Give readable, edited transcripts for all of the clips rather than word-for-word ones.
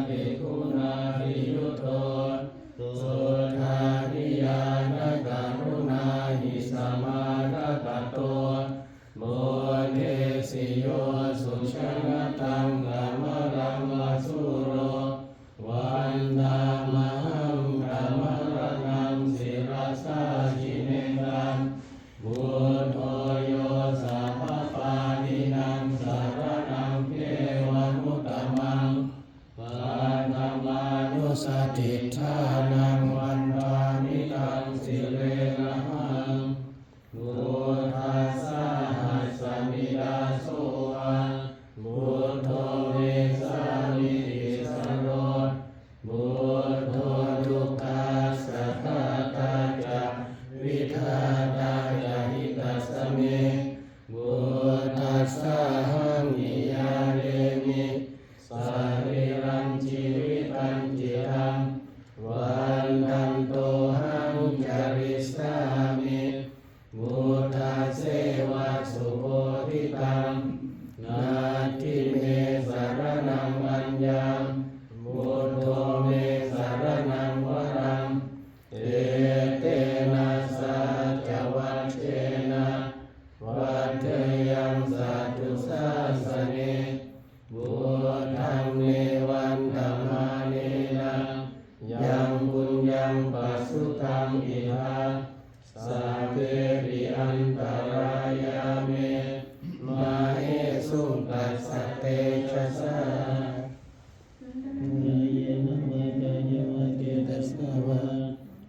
ภิกขุนาหิยุโตสุทานิยานกรุณาหิสมาระกะโตโมเทสิโยสุชนะตังกามรังวสุโรวันตามหังกามรนังศิรสาชิเนตังบุตโตโยสัพพปานินังสารนังเทวมุตตมังปาตมานุสติทานังวันวามิตังสิเลนะหังพุทธัสสะหัสสมิดาโสพุทโธเวสามิติสโรพุทโธทุกขัสสะทาตาจะวิทาตาจะหิตัสสะเมพุทธัสสะหังหิยาเรมิสาริรังชีวิตังจิตังวันตันโตหังจาริสามิพุทธเสวะสุโพธิตังนาทิเมสารนังอัญญังพุทโธเมสารนังวรังเอเตนะสัจวัชเชนะวัฏเทยังสัตตุสัสสเนบุตังเนวันธรรมาเนนะยังบุญยังปัสสุตังอิหาสัพเพริอันตรายาเมมาเหสุตัสสะเตชะสะเยนะวะกายะวะเกตัสสะวะ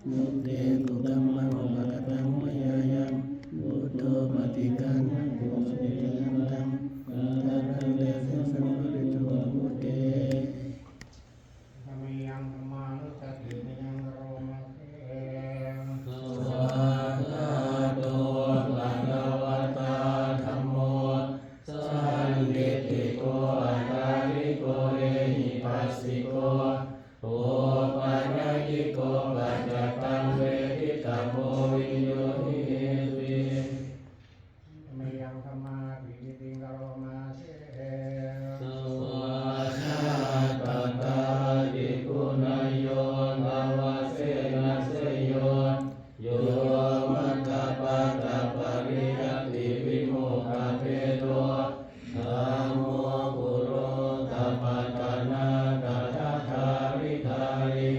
มุตเตตุกัมมังวะกตังมะยายังพุทโธปฏิกังโภชเนยันตังกาลังเดชะสัมภริตุมุตเตธรรมยังธรรมานุสติยังโรมะเขสวากาโตภะคะวะตาธัมโมสันทิฏฐิโกอะระหิโกเอหิปัสสิโกโอปัญญิโกปัจจตังเวทิตาโพวิญโยหิวิมยังธรรมาภิติงกโรมาเสสวากขาตตาภิกขุนายโยภาวะเสนะเสโยโยมัคคะปะตะปริยัตติวิโมกขเพโตธัมโมปุโรตปัตตนากัตถาริธาริ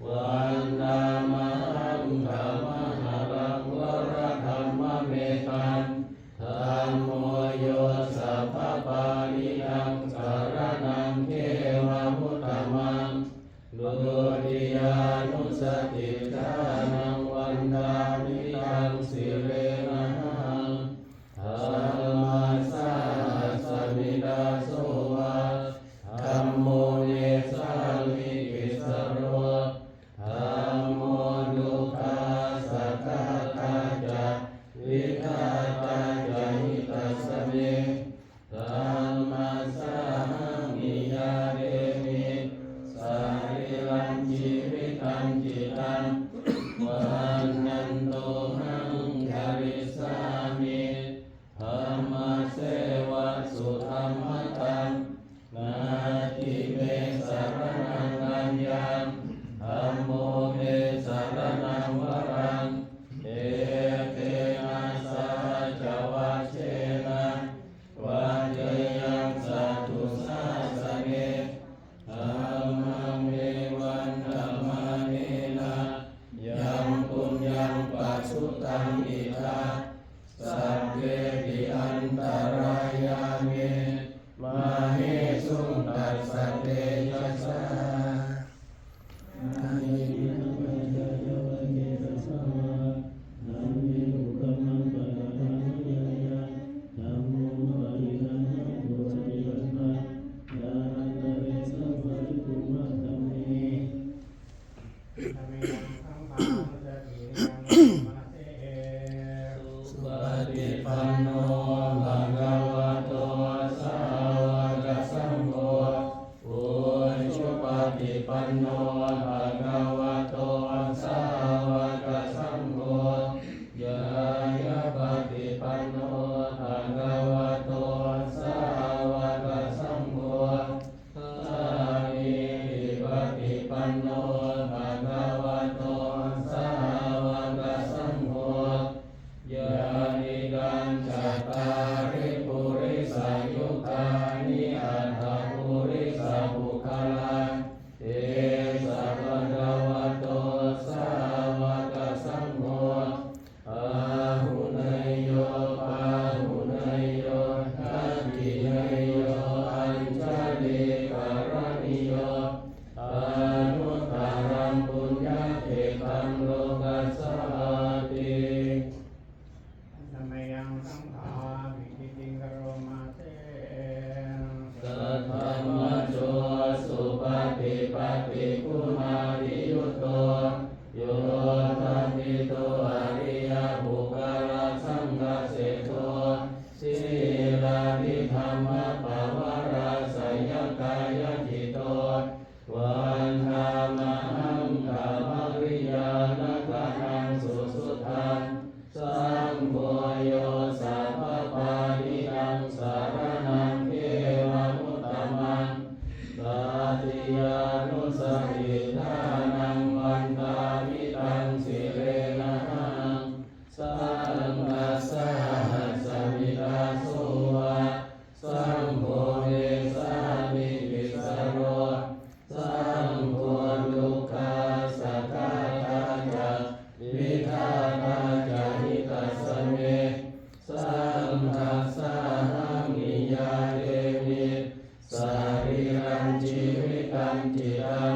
วันนามหังธรรมหารังวรธรรมเมตังธัมโมโยสัพพปานินังสารนังเทวมุตตมังดุติยานุสติทานังวันดามิตังสิเลนะหังธัมมัสสะหัสสมิดาโสวะธัมโมเนสามิกิสโรธัมโมดุขัสสะกาตาจะวิทาตาจะหิตัสสะเมธัมมัสสะหังหิยาเรมิสาริรังชีวิตังจิตังวันนันโตหังจาริสามิธัมมเสวะสุธรรมตังนาทิเมสารนังอัญญังธัมโมเมสารนังวรังเอเตนะสัจวัชเชนะวัฏเทยังสัตตุสัสสะเนธัมมังเมวันธรรมาเนนะยังปุญญังปัสสุตังอิทาสัพเพปิอันตรายาเมมาเหสุตัสสะเตชะสะกายเยนะวะกายะวะเกตัสสะวะธัมเมตุกัมมังปะทะธัมมะยายังธัมโมปะริคันธัมโมสติปัฏฐานญาณันตะเรสัพพะริตุมะธัมเมธัมเมยังธัมมานุสติยังมาเสสุปฏิปันโนภะคะวะโตสาวกสังโฆอุชุปฏิปันโนภะคะวะโตสาวกสังโฆยายาปฏิปันโนภะคะวะโตสาวกสังโฆสามี ฏิคุมาริยุตโตโยทัพพิโตอริยบุคลสังฆเสโทสีลาภิธรรมปวาราสยกายจิตโตวันธามหังกามริยานกนังสุสุทังสังโฆโยสัพพะนินังสารนังเทวมุตตมังตาติยานุสติทานังวันตามิตังสิเรนะหังสังฆัสสะสมิทาโสวะสังโฆเวสามิวิสโรสังโฆทุกขาสัทธาจักวิทานาจาหิตัสสเมสังฆัสสะหังนิยาเดมิสารีรังชีวิตังจิตัง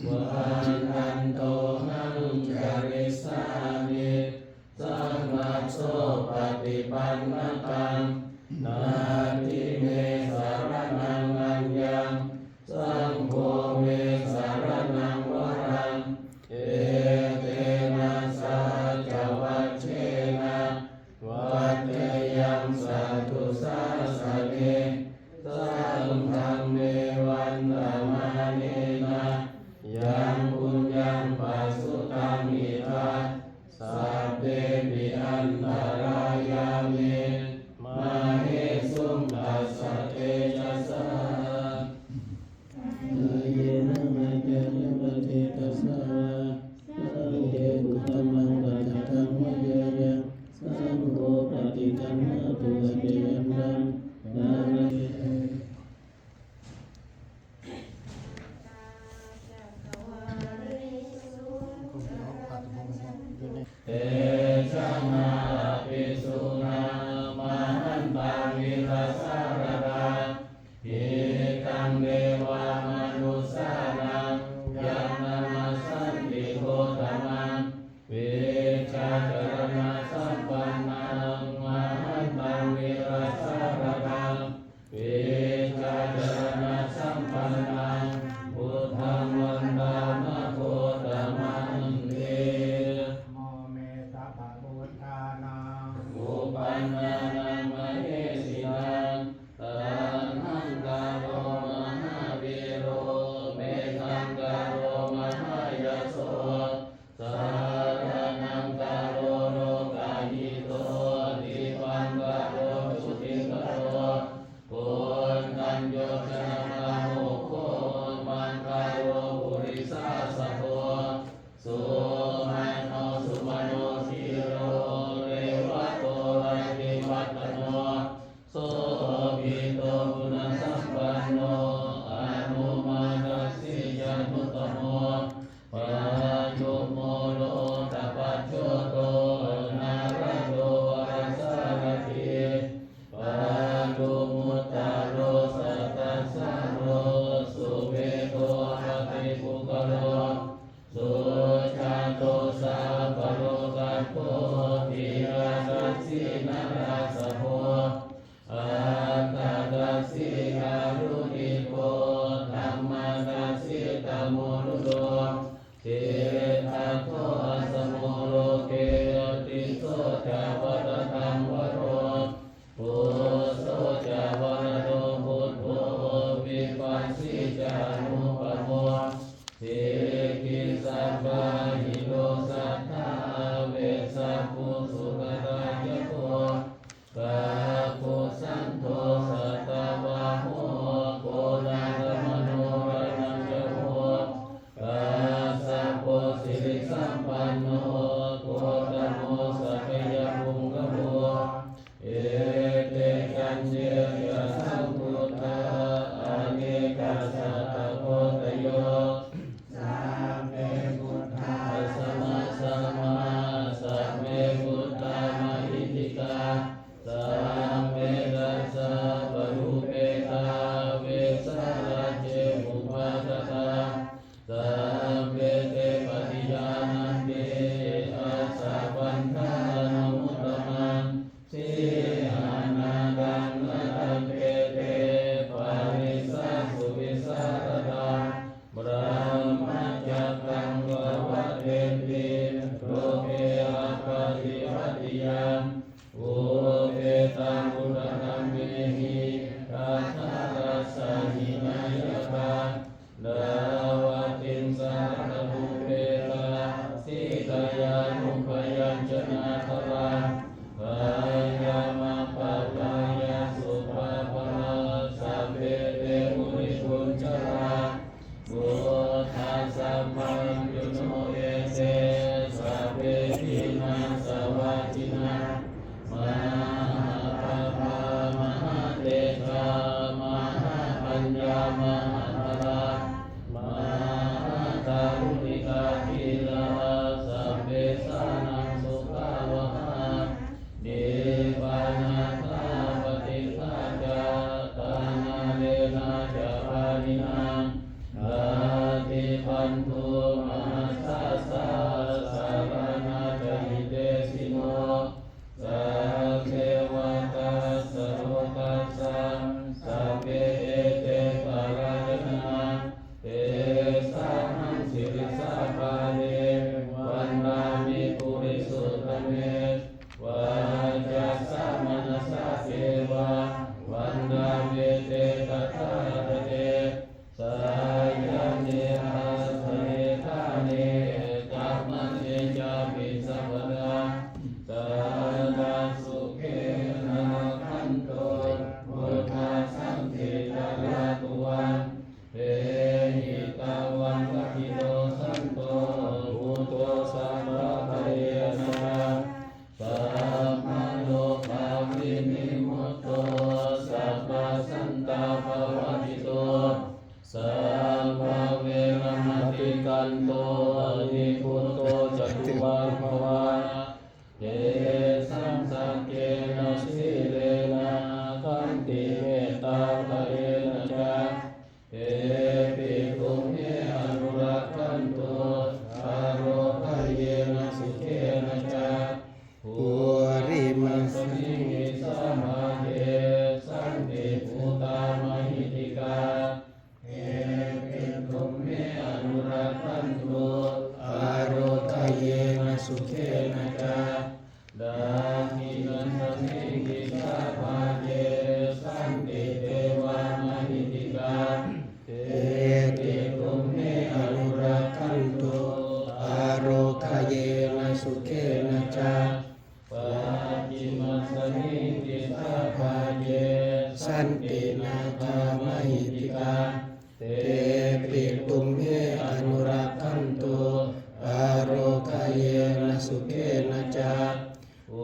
วันทันโตหังจาริสามิสังฆัสโสปฏิปันนตังนาทิเมสารนังอัญญังสังโฆเมสารนังวรังเอเตนะสัจวัชเชนะวัตเตยังสัตตุสาสเนสังฆังเมวันตมาเนนะยังปุญญังปัสสุตังอิทัสสัพเพปิอันตรายามิมาเหสุมตัสสะเตจัสสะ กายนะมัจจานิปติตัสสะสังเฆกุตมังปัจจตังวะยะยังสังโฆปฏิกัมมะตุกัจจยันตังนาระเตชะนาภิสุนามาหันตังวิรัสสารดาหิตังเดวามนุสานังยันนามาสันติโกตมังวิชาจรณะสัมปันนังมาหันตังวิรัสสารดาวิชาจรณะสัมปันนังพุทธังวันตามะโคตมังเท โมเมตตาภะพุทธานัง อุปันนานังมเหสินังตัณหังกาโรมหาวิโรเมธังกาโรมหายโสสารนังกาโรโรกาหิโตดิปังกาโรสุติกาโรโกนตัญโยชนะนาโมโคมังกาโรปุริสาสะโพสุมาโนสุมาโนสิโรเรวะโตระวิวัตโนโสภิโตปุณสัมปันโนอนุมานัสสิยานุตโมปัญโยโมโลตปัจโชโตนาระโตวรสารติปัญโยมุตตาโรสัตตัสสะโรสุเวโตปฏิปุกโรสุชาโตสาปโรกัสโพธิราชสีนาราสโพอัตตาดัสสิอารุณิโกธัมมาดัสสิตโมนุโดเจตัสโตอัสสโมโลเกติโสจาวตตังวโรปุโสจาวรโตพุทโธวิปัสสิจานุปโมเทกิสัพพะหิโลสัทธาเวสัพพุสุขตายโกกาโกสันโทสัตตวะโหโกนาธรรมโนรนังจโหกาสัพโพสิริสัมปันโนโกตโมสัพพยภูมิกโมเอเตกัญเจยสัมพุทธาอเนกาสัตตโพตโยสัพเพพุทธา สัมมาสัมมาสัพเพพุทธามหิติกาสัมเพตัสสะปะรุเปตาเวสาราเจมุปาทตาสัมเพเตปฏิญาณันเตอัสสะปันธานามุตตมังสิอานาดังนัตเปเตปาริสาสุวิสารตาบร วัตินสารภูเปตาสิกายานุปยัญชนะทราปายามะปะปายาสุภาภลาสัพเพเตมุนิกุญจราบุทัสสะมังยุโนเอเสสัพเพทินาสวัจจินามหาปะปามหาเตชามหาปัญญามหาภลามหาตารุณิกาภิลาสัพเพสานังสุขาวหาเดวานาคาปฏิฆาจาตานาเลนะจาภานินาอาติปันตุมหัสสะสะสารนาจหิเตสิโนสัพเพวตาสโรตัสสะสัพเพเอเตปะราจนาเตสาหังสิริสาภาเนวันนามิปุริสุทธเมวาจัสสะมนัสสะเทวะวันนาเมเตตถาคเตสายาเนหัสเทธาเนกัมมันเตจาปิสัพพดาสาดาสุเขนะขันโตพุทธาสังเทจาราตุวันเตหิตาวันกัจจิโตสันโตพุทโธสัพพะทะเยนะสัพพะโลกาวินิมุตโตสัพพะสันตาภวัติโตสัพพะเวรมติกันโตนิพุตโตจตุวาภวะเตสัมสังเกนะสิเลนะขันติเมตตาภะเรนะจาเตปิตุมเมอนุรักขันโตอาโรภะเยนะสุเขนะจาภูริมัสมิงิสามาเทสันติภูตามหิติกาเอปิตุมเมอนุรักขันโตอาโรภะเยนะสุเขนะจาดาหินันทมิกิสาภาเยสันติเทวามหิติกาเอปิตุมเมอนุรักขันโตอาโรภะเยนะสุเขนะจาปาจิมัสสมิกิสาภาเยสันตินาคามหิติกาเตปิตุมเมอนุรักขันโตอาโรคาเยนะสุเขนะจาโอ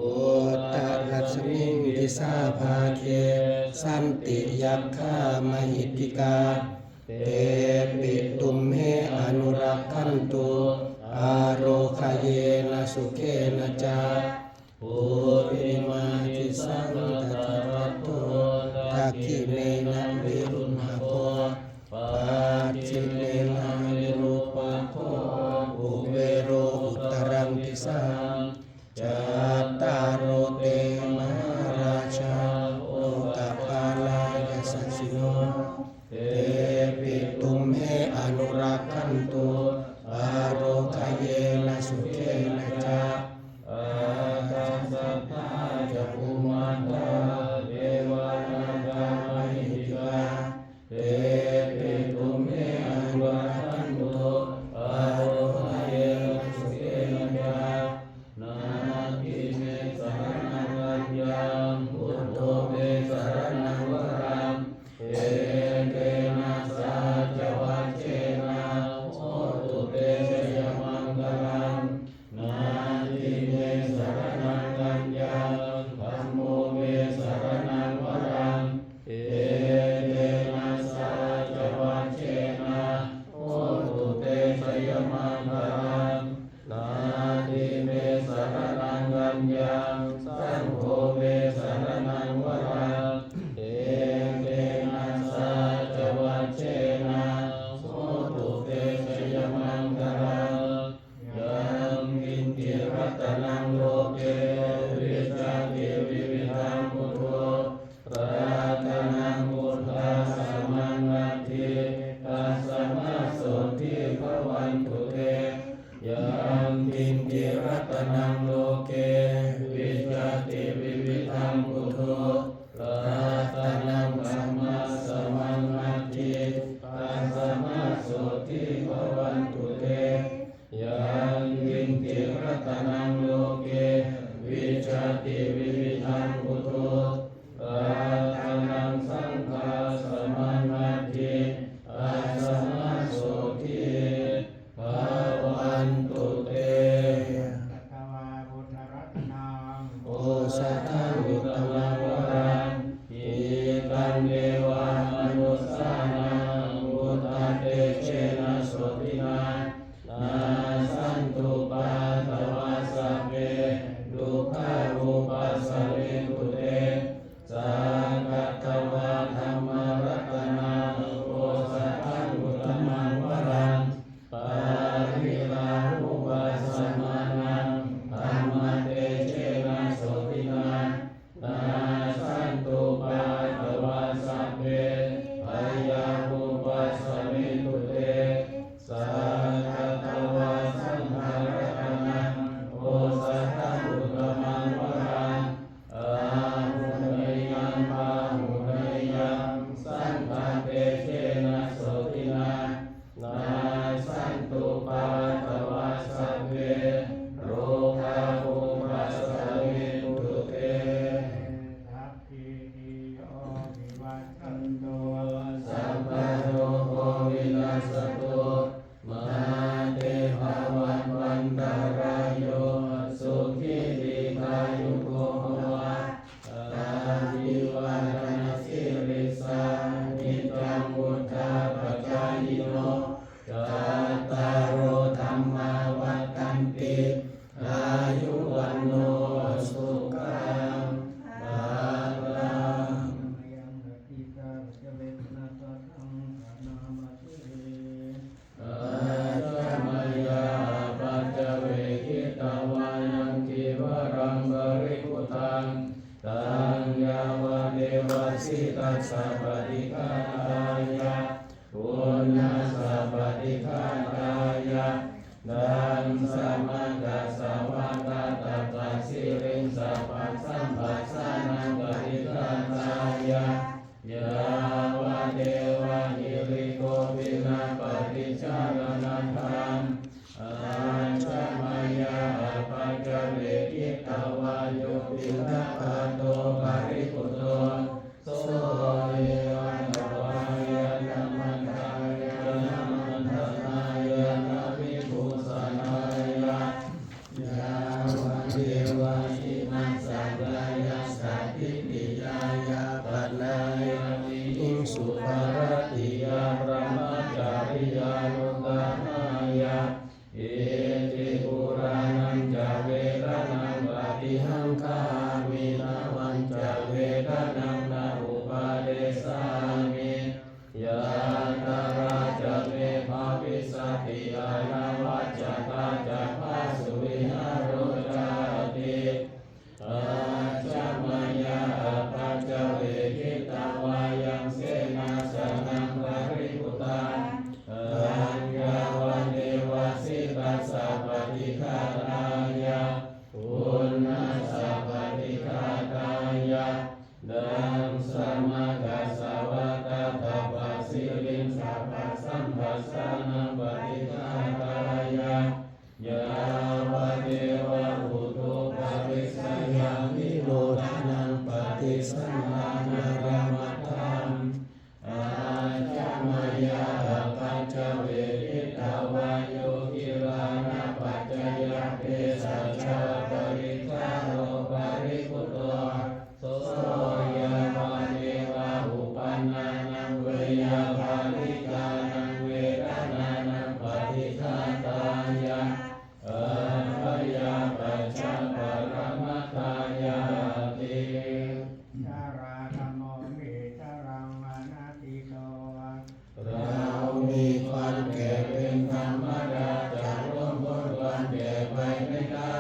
ตรัสมิงกิสาภาเกสันติยัคขามหิติกาเตปิตุมเมอนุรักขันโตอาโรคาเยนะสุเขนะจาภูริมาทิสังตตรัตโตทักขิเนนะวิรุณหโภปัจฉิเนนะวิรูปัโภอุเวโรอุตรังทิสังจัตตารโรเตมหาราชาโอตปาลายสัสสิโนเตปิตุมเมอนุรักขันโตอาโรคาเยนะสุเขนะจาอาคัสสะทาจะภูมาตาเทวานาคามหิติกาเตปิตุมเมอนุ ธิภวันตุเตยังกินติรัตนังโลเกวิชาติวิวิธังพุทโธรัตนังสังฆาสมานาทิอาสนะโสทิภวันตุเตสัตวาพุทธรัตนังโอสัทธังอุตมังวรังอิตังเดวามนุสสานังพุทธเตเชนะโสตินานาสันตุปาตวาสัพเพดุขารูปัสสะเรตุเตสังฆตวาธัมมรัตนังโอสัทธังอุตมังวรังปาริลาหุปัสสะมานังธัมมเตเชนะโสตินานาสันตุปาตวาสัพเพพยาหุปัสสะเรตุเตสังฆตวาสังฆรัตนังโอสัทธังอุตมังวรังอาหุเนยังปาหุเนยังสังฆเตเชนะโสตินานาสันตุปาตวาสัพเพโลกาหุปัสสะเรตุเตทัพพิติโยวิวัชชันโตสัพพะโลกวินัสสตุมาเตภวัตวันตรายโยสุขีติกายุโกภวะอาภิวาทนาสิริสานิจังวุฒาปัจจายโนจัตตารโอธัมมาวัฏันติอายุวันโนสุขังภาลังยังหติตาเจเวทนาสัตตังธนามาเตอาจามายาปัจจเวกิตาวายังกิวรังบริพุตังตังยาวะเดวสิตัสสะปฏิฆาตายะปุณณสัพปฏิฆาตายะดังสมังกัสสวะกาตปัสสิริงสัพพัสสัมปัสสะนังปฏิฆาตายะยาวะเดวะหิริโกวินาปฏิจารณธรรมอาจามายาปัจจเวกิตาวายุปินะปะโตปาริปุตโตโสเยวะวายะนัมมันทายะนัมมันทนายะนามิภูสนายะยาวะเดวะหิมัสสะกายะสัพพิติยายะปัจนายะอิงสุภารติยาพระมจาริยานุตตายะเอติปุรานังจเวรนังปฏิหังคามินาวันจเวรนังนาอุปาเดสามิยะตาราจเมภาวิสัตติอานาวัจจตาจักขาสุวิหารโรจาติอาจามายาปัจจเวกิตาวายังเสนาสนังปริพุตังอัญญาวะเดวะสิตัสสะปฏิฆาตายะปุณณสัพปฏิฆาตายะดังสมากัสสวะกาตปัสสิริงสัพพะสัมปัสสะนังปฏิฆาตายะยาวะเดวะอุตุปะริสยังวิโรธนังปฏิสัมมานารามัตถังอาจามายาปัจจเวกิตาวายุกิรานะปัจจยเตสัจจปริฆาโรปริพุตโตโสยาวะเดวะอุปันนานังเวยาภาริกานังเวรนานังปฏิฆาตายะอัปปยาปัจจปรมัตถายาติ ชาราธรรมโมเมชารังมานาติโตเรามีความแก่เป็นธรรมดาจะร่วมพ้นความแก่ไปไม่ได้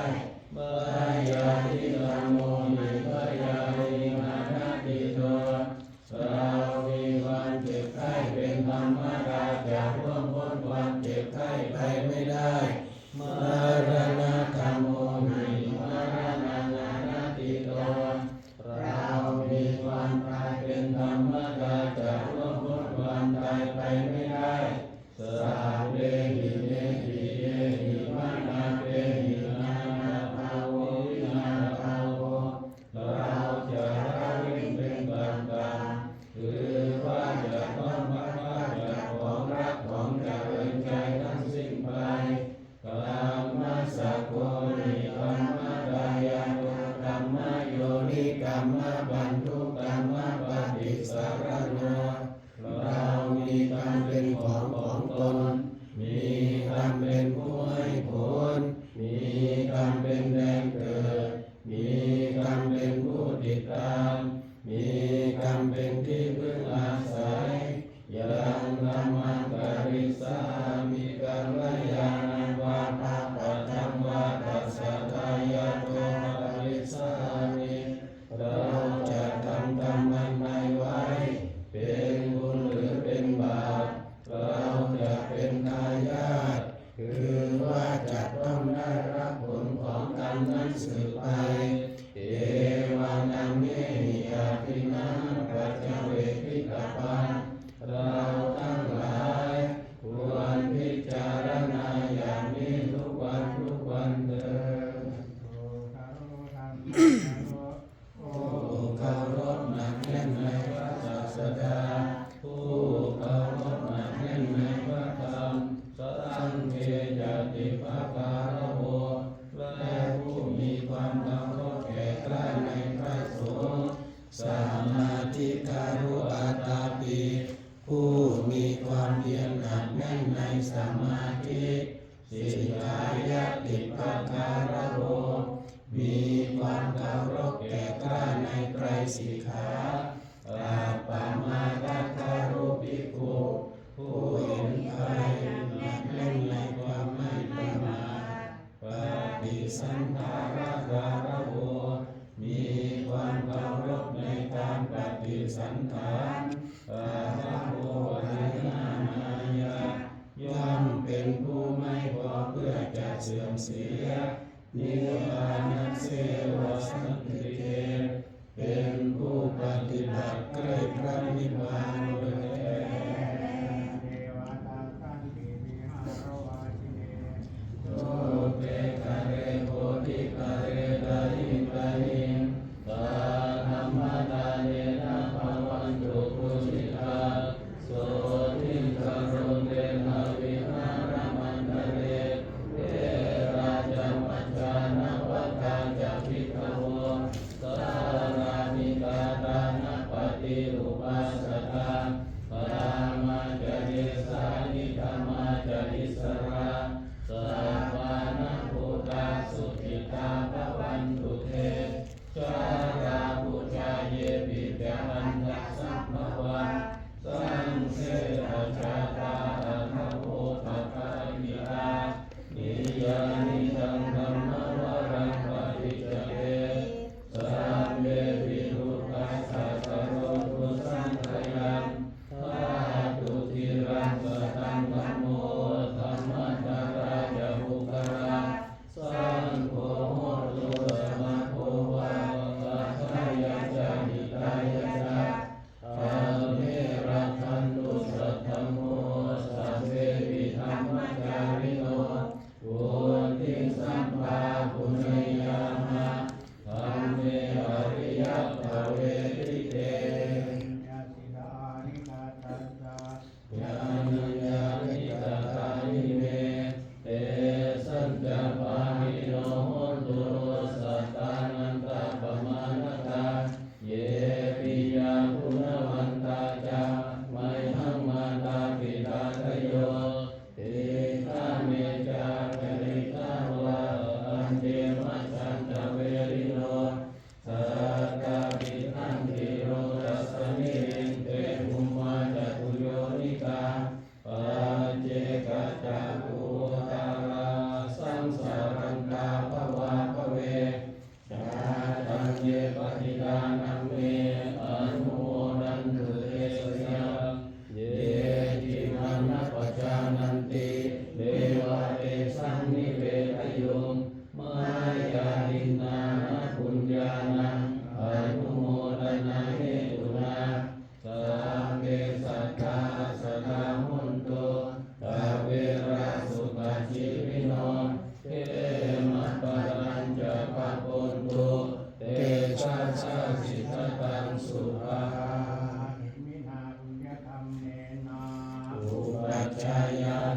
เมื่อยาทิธรรมโมหิเมื่อยาลิมานาติโตเรามีความเจ็บไข้เป็นธรรมดาจะร่วมพ้นความเจ็บไข้ไปไม่ได้มรณะธรรมโมหิมรณะนาติโตเรามีความตายเป็นธรรมดาจะร่วมพ้นความตายไปไม่ได้สัพ เดหิเนหิเยหิมานาเตหินานาภาโววินาภาโวเราจะละเว้นเป็นบางคือว่าจะต้องมาจากของรักของเจริญใจทั้งสิ้นไปกามมาสักโกนิกรรมกายานุกรรมโยนิกรรมบันทุกรรมปฏิสารโนเรามีกรรมเป็นของตนมีกรรมเป็นผู้ให้ผลมีกรรมเป็นแดนเกิดมีกรรมเป็นผู้ติดตามมีกรรมเป็นที่พึ่งอาศัยยังธรรมังกริสามิกัลยาณังวาทะปัจจังวาทัสสะทายาโตกริสามิเราจะทำกรรมอันใดไว้เป็นบุญหรือเป็นบาปเราจะเป็นทายาทคือว่าจะต้องได้รับผลของกรรมนั้นสืบไปเอวังอันเมหิอาทินังปัจจเวทิตาปันเราทั้งหลายควรพิจารณาอย่างนี้ทุกวันเถิดผู้เคารพหนักแน่นในพระศาสดาผู้เคารพหนักแน่นในพระธรรมสังฆยติภาการโวและผู้มีความเคารพแก่กล้าในพระสงฆ์สัมมาทิฏฐารุอัตตาปิผู้มีความเพียรหนักแน่นในสมาธิสิกขายติภาการโวมีความเคารพแก่กล้าในไตรสิกขาอาปามาทัฏฐารุภิกขุผู้เห็นภัยหนักแน่นในความไม่ประมาทปฏิสันทาราการโวมีความเคารพในการปฏิสันถานอาภัพโววินามายาย่อมเป็นผู้ไม่พอเพื่อจะเสื่อมเสียนิพพานัสเสวสันติเกเป็นผู้ปฏิบัติใกล้พระนิพพานโดยแท้โตเปกะเรโพธิกะเรดาหิกะหิตาธรรมตาเนนะภวันตุปุสิตาโสทิกะโรเตนะวิหารมันตะเรเอราจมัจจานะวัฏฏาจะภิกขโวสารามิกาตานะปฏิอุปัสสตาปรามาจเดสานิธรรมาจอิสระสัพพานะพุทธาสุขิตาภวันตุเตชาราพุชาเยปิเตหันทัสสัมภวันสังเสอาชาตาอะระโหปะกายิตานิยานิจังธัมมวรังปฏิจเจสัมเมวิรุตตัสสะสะโรตุสังขยังทาตุทิรังสตังธัมโมธัมมัตตาราจบุคราสังโฆโหตุสมะโภวะสัทธายะจาหิตายะจาธรรมเมรักขันตุสัทธัมโมสัพเพปิธัมมจาริโนปุติสัมภาปุเนยามะธัมเมอริยภเวทิเตญาณิยานิตตานิเมเตสัจจปาหิโนโหตุสัตตานันตาปมาณตาเยปิยาปุณวันตาจาไมหังมาตาปิตาทโยเตฆาเมจาจริตาวะอันเทมัจจันตเวริโนสัตตาปิตังทิโรตัสสนิรินเตภุมมาจัตุโยนิกาปัจเจกจักขุตาราสังสารันตาภวาภเวชาตังเยปฏิดานังเมอนุโมดันตุเตสยะเยติมันนะปัจจานันติเดวะเตสังนิเวทโยมายาลินานะปุญญานังอนุโมทนาเหตุนาสัพเพสัตตาสัทธาหุนโตตเวร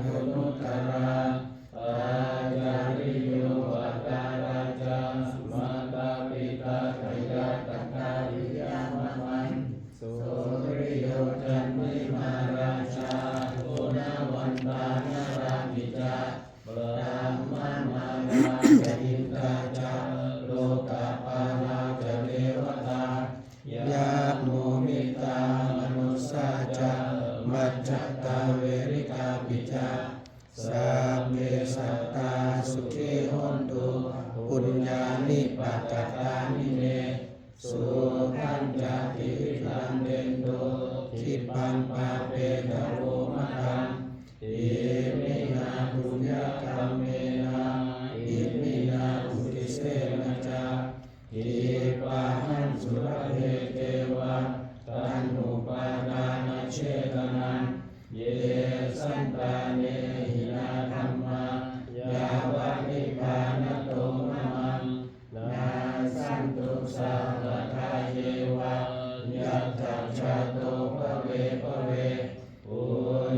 หุนุตตราอาจาริโยวัตตาราจามาตาปิตาขยาตกาลิยามะมันโสริโยจันติมาราชาโกนาวันตานารามิจาปรามมามาราจอินทาจาโลกาปานาจเทวตายาโมมิตามนุสสาจามัจจตาเวริกาปิจาสัพเพสัตตาสุขีโหนตุปุญญานิปัตตานิเนสุขันจติลังเดนโตทิปังปาเปตะโวมะทังอิมินาปุญญกรรมเมนะอิมินาอุติเสนะจาอิปะหังสุรเทเทวะตันนุปาดานะเชตนังเยสันตาเนหินาธัมมายาวะนิพพานโตมะมังนาสันตุสัพพะทาเยวะยัตถังชาโตภเวภเวอุ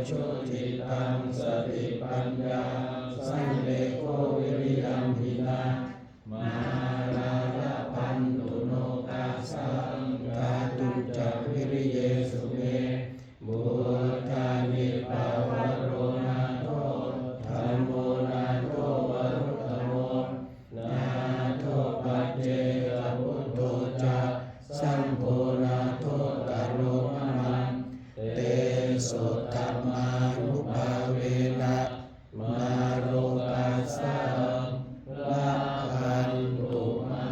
ชุติตังสติปัญญาสังเลโกวิริยัมหินามาราระพันตุโนกาสังกาตุจักวิริเยสุเมบุทานิปาวโรนาโตธัมโมนาโตวรุตโมนาโตปัจเจกพุทโธจะสังโฆนาโตกโรมะมังเตโสธัมมานุภาเวนะมาโรกัสสะละพันตุมา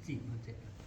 4 7